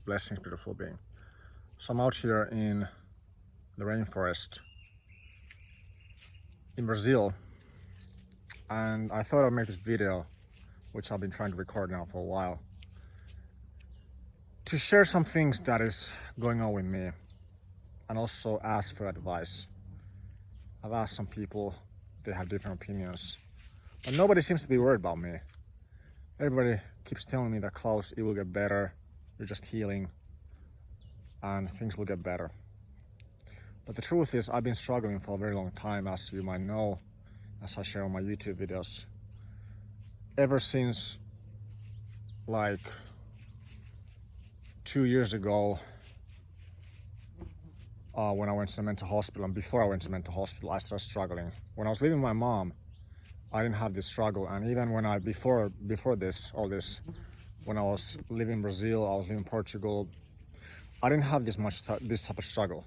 Blessings, beautiful being. So I'm out here in the rainforest in Brazil, and I thought I'd make this video, which I've been trying to record now for a while, to share some things that is going on with me and also ask for advice. I've asked some people, they have different opinions, but nobody seems to be worried about me. Everybody keeps telling me that, Klaus, it will get better, you're just healing and things will get better. But the truth is, I've been struggling for a very long time, as you might know, as I share on my YouTube videos. Ever since like 2 years ago, when I went to the mental hospital, and before I went to the mental hospital, I started struggling. When I was living with my mom, I didn't have this struggle, and even when I before all this, when I was living in Brazil, I was living in Portugal, I didn't have this type of struggle,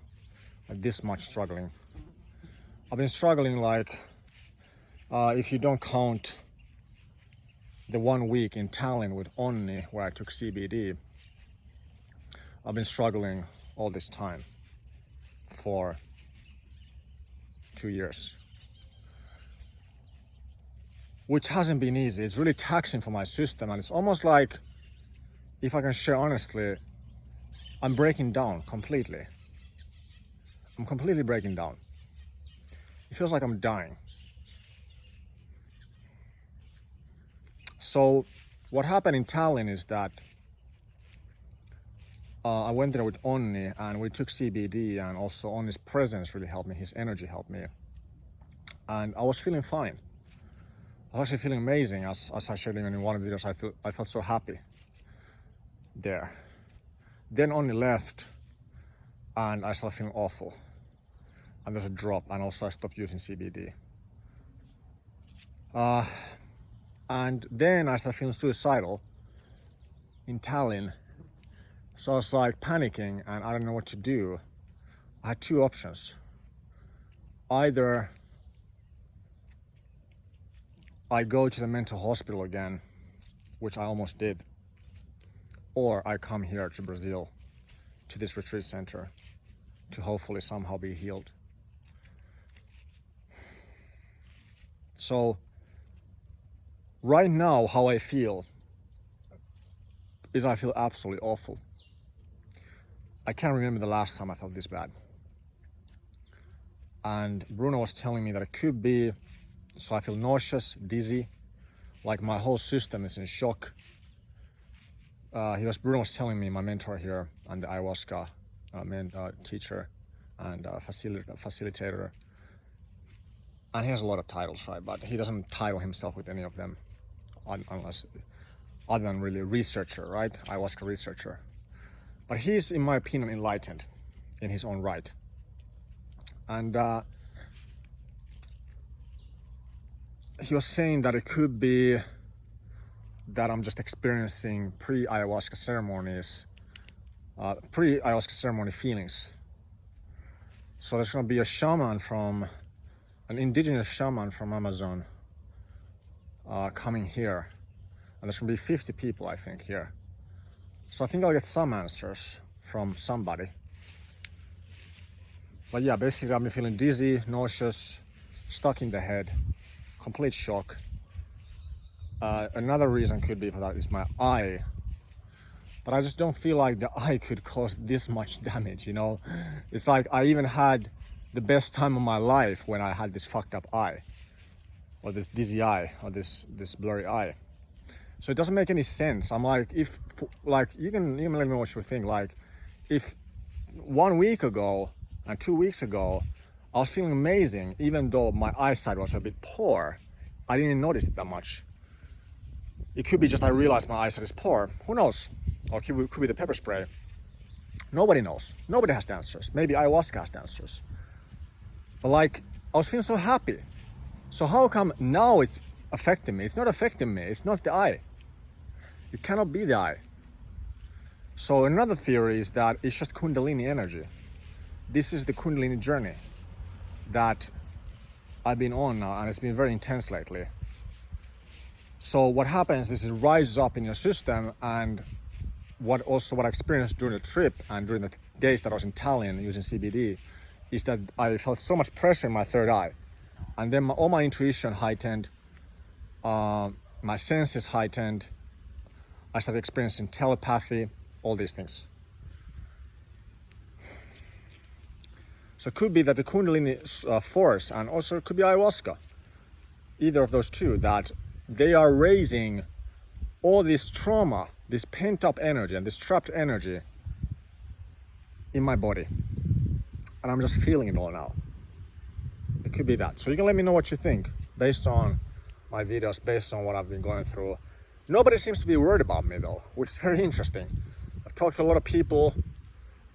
like this much struggling. I've been struggling like, if you don't count the 1 week in Tallinn with Onni, where I took CBD, I've been struggling all this time for 2 years. Which hasn't been easy. It's really taxing for my system, and it's almost like, if I can share honestly, I'm breaking down completely. I'm completely breaking down. It feels like I'm dying. So what happened in Tallinn is that I went there with Onni and we took CBD, and also Onni's presence really helped me, his energy helped me. And I was feeling fine. I was actually feeling amazing, as I shared even in one of the videos. I felt so happy there. Then Onni left and I started feeling awful. And there's a drop, and also I stopped using CBD. And then I started feeling suicidal in Tallinn. So I was like panicking and I didn't know what to do. I had two options. Either I go to the mental hospital again, which I almost did, or I come here to Brazil, to this retreat center, to hopefully somehow be healed. So right now, how I feel is I feel absolutely awful. I can't remember the last time I felt this bad. And Bruno was telling me that it could be, so I feel nauseous, dizzy, like my whole system is in shock. Bruno was telling me, my mentor here, and the Ayahuasca teacher and facilitator. And he has a lot of titles, right? But he doesn't title himself with any of them, unless, other than really researcher, right? Ayahuasca researcher. But he's, in my opinion, enlightened in his own right. And he was saying that it could be that I'm just experiencing pre-ayahuasca ceremonies, pre-ayahuasca ceremony feelings. So there's going to be a shaman an indigenous shaman from Amazon coming here. And there's going to be 50 people, I think, here. So I think I'll get some answers from somebody. But yeah, basically I've been feeling dizzy, nauseous, stuck in the head, complete shock. Another reason could be for that is my eye. But I just don't feel like the eye could cause this much damage, you know? It's like I even had the best time of my life when I had this fucked up eye, or this dizzy eye, or this blurry eye. So it doesn't make any sense. I'm like, you can even let me know what you think. Like, if 1 week ago and 2 weeks ago, I was feeling amazing, even though my eyesight was a bit poor, I didn't notice it that much. It could be just I realized my eyesight is poor. Who knows? Or it could be the pepper spray. Nobody knows. Nobody has the answers. Maybe ayahuasca has the answers. But like, I was feeling so happy. So how come now it's affecting me? It's not affecting me. It's not the eye. It cannot be the eye. So another theory is that it's just Kundalini energy. This is the Kundalini journey that I've been on now, and it's been very intense lately. So what happens is it rises up in your system, and what I experienced during the trip and during the days that I was in Tallinn using CBD is that I felt so much pressure in my third eye, and then all my intuition heightened, my senses heightened. I started experiencing telepathy, all these things. So it could be that the Kundalini force, and also it could be ayahuasca, either of those two, that they are raising all this trauma, this pent up energy and this trapped energy in my body. And I'm just feeling it all now. It could be that. So you can let me know what you think based on my videos, based on what I've been going through. Nobody seems to be worried about me though, which is very interesting. I've talked to a lot of people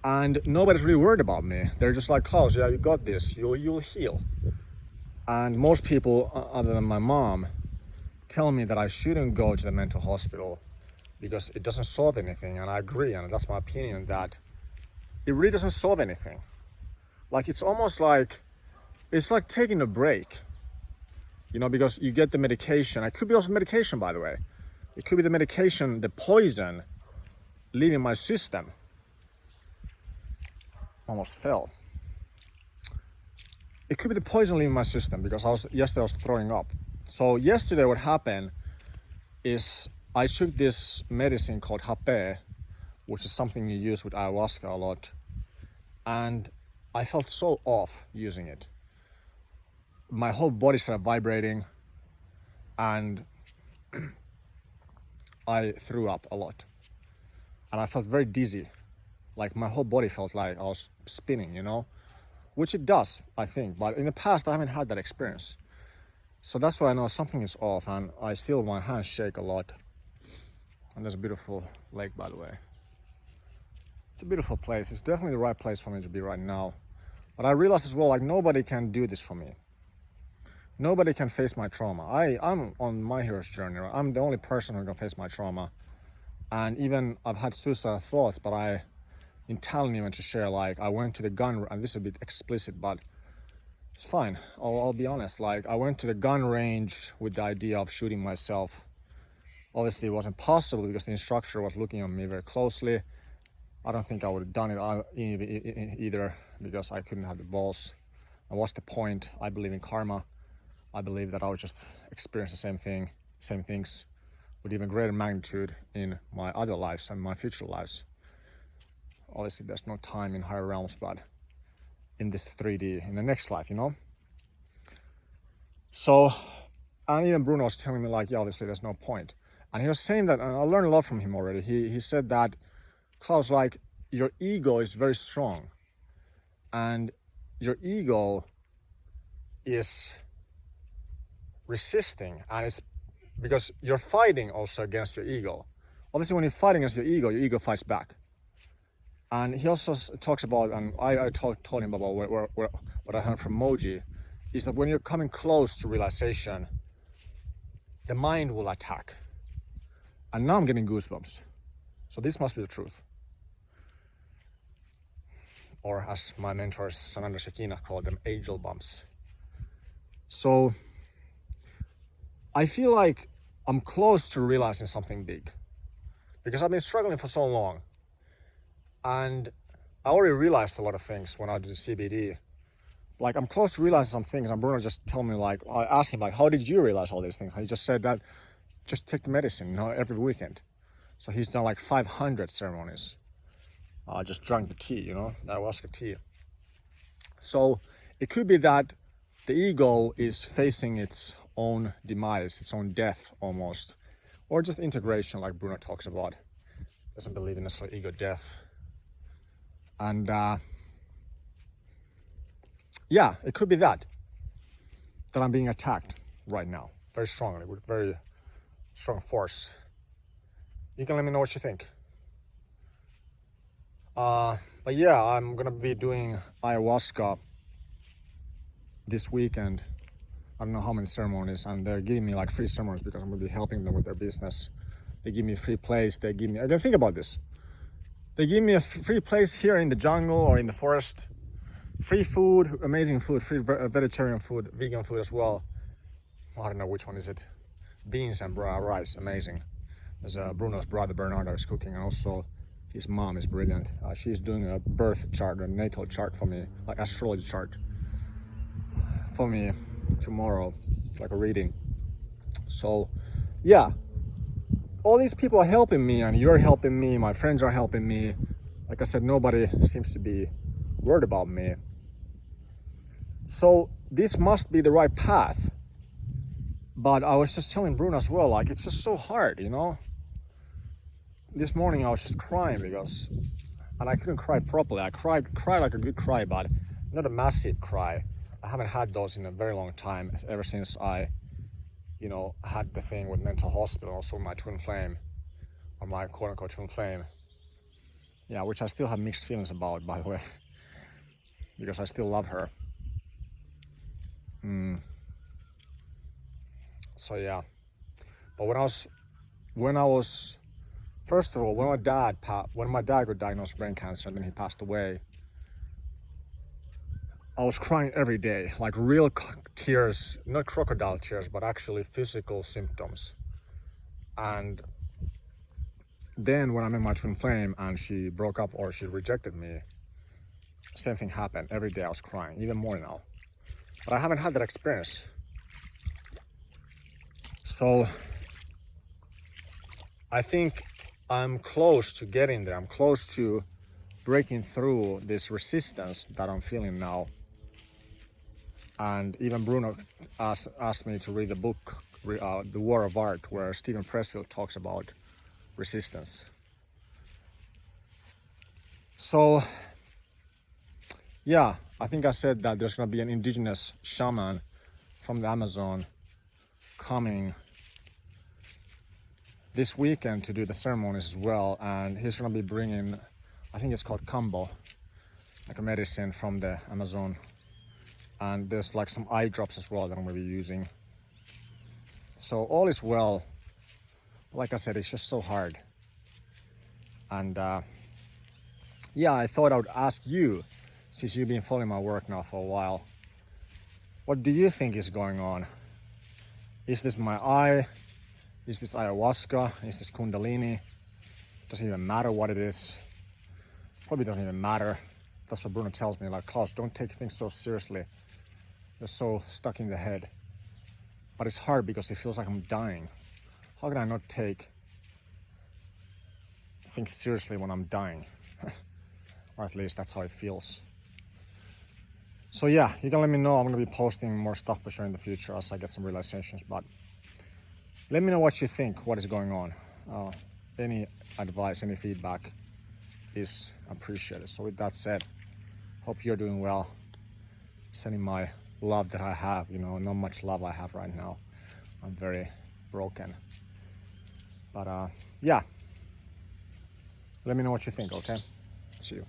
and nobody's really worried about me. They're just like, Klaus, yeah, you got this, you'll heal. And most people, other than my mom, tell me that I shouldn't go to the mental hospital because it doesn't solve anything. And I agree, and that's my opinion, that it really doesn't solve anything. Like, it's almost like, it's like taking a break, you know, because you get the medication. It could be also medication, by the way. It could be the medication, the poison leaving my system. Almost fell. It could be the poison leaving my system because yesterday I was throwing up. So yesterday what happened is I took this medicine called hape, which is something you use with ayahuasca a lot, and I felt so off using it. My whole body started vibrating and I threw up a lot. And I felt very dizzy. Like my whole body felt like I was spinning, you know? Which it does, I think. But in the past, I haven't had that experience. So that's why I know something is off, and I still, my hands shake a lot. And there's a beautiful lake, by the way. It's a beautiful place. It's definitely the right place for me to be right now. But I realized as well, like, nobody can do this for me. Nobody can face my trauma. I'm on my hero's journey. Right? I'm the only person who can face my trauma. And even I've had suicidal thoughts, but in Tallinn even to share, like, I went to the gun, and this is a bit explicit, but it's fine. I'll be honest. Like, I went to the gun range with the idea of shooting myself. Obviously, it wasn't possible because the instructor was looking at me very closely. I don't think I would have done it either because I couldn't have the balls. And what's the point? I believe in karma. I believe that I would just experience the same things with even greater magnitude in my other lives and my future lives. Obviously, there's no time in higher realms, but in this 3D, in the next life, you know? So, and even Bruno was telling me, like, yeah, obviously there's no point. And he was saying that, and I learned a lot from him already. He said that, Klaus, like, your ego is very strong. And your ego is resisting, and it's because you're fighting also against your ego. Obviously, when you're fighting against your ego fights back. And he also talks about, and I told him about what I heard from Moji, is that when you're coming close to realization, the mind will attack. And now I'm getting goosebumps. So this must be the truth. Or as my mentors, Sananda Shekina, called them, angel bumps. So I feel like I'm close to realizing something big. Because I've been struggling for so long. And I already realized a lot of things when I did the CBD. Like, I'm close to realizing some things, and Bruno just told me, like, I asked him, like, how did you realize all these things? And he just said that, just take the medicine, you know, every weekend. So he's done like 500 ceremonies. I just drank the tea, you know, the ayahuasca tea. So it could be that the ego is facing its own demise, its own death almost, or just integration, like Bruno talks about. Doesn't believe in necessarily ego death. And yeah, it could be that I'm being attacked right now, very strongly, with very strong force. You can let me know what you think. But yeah, I'm gonna be doing ayahuasca this weekend. I don't know how many ceremonies, and they're giving me like free ceremonies because I'm gonna be helping them with their business. They give me a free place. I didn't think about this. They give me a free place here in the jungle or in the forest. Free food, amazing food, free vegetarian food, vegan food as well. I don't know which one is it. Beans and rice, amazing. There's Bruno's brother Bernardo is cooking, and also his mom is brilliant. She's doing a birth chart, a natal chart for me, like astrology chart for me tomorrow, like a reading. So yeah, all these people are helping me, and you're helping me, my friends are helping me. Like I said, nobody seems to be worried about me. So this must be the right path. But I was just telling Bruno as well, like, it's just so hard, you know? This morning I was just crying because, and I couldn't cry properly. I cried like a good cry, but not a massive cry. I haven't had those in a very long time, ever since I, you know, had the thing with mental hospital, also my twin flame, or my quote unquote twin flame. Yeah, which I still have mixed feelings about, by the way, because I still love her. So yeah, but when I was first of all, when my dad got diagnosed with brain cancer and then he passed away, I was crying every day, like real tears, not crocodile tears, but actually physical symptoms. And then when I met my twin flame and she broke up or she rejected me, same thing happened. Every day I was crying, even more now. But I haven't had that experience. So I think I'm close to getting there. I'm close to breaking through this resistance that I'm feeling now. And even Bruno asked me to read the book, The War of Art, where Stephen Pressfield talks about resistance. So yeah, I think I said that there's going to be an indigenous shaman from the Amazon coming this weekend to do the ceremonies as well, and he's going to be bringing, I think it's called kambo, like a medicine from the Amazon, and there's like some eye drops as well that I'm going to be using. So all is well. Like I said, it's just so hard. And yeah, I thought I would ask you, since you've been following my work now for a while, what do you think is going on? Is this my eye? Is this ayahuasca? Is this kundalini? Doesn't even matter what it is. Probably doesn't even matter. That's what Bruno tells me, like, Klaus, don't take things so seriously. You're so stuck in the head. But it's hard because it feels like I'm dying. How can I not take things seriously when I'm dying? Or at least that's how it feels. So yeah, you can let me know. I'm going to be posting more stuff for sure in the future as I get some realizations. But let me know what you think, what is going on. Any advice, any feedback is appreciated. So with that said, hope you're doing well. Sending my love that I have, you know, not much love I have right now. I'm very broken. But yeah, let me know what you think, okay? See you.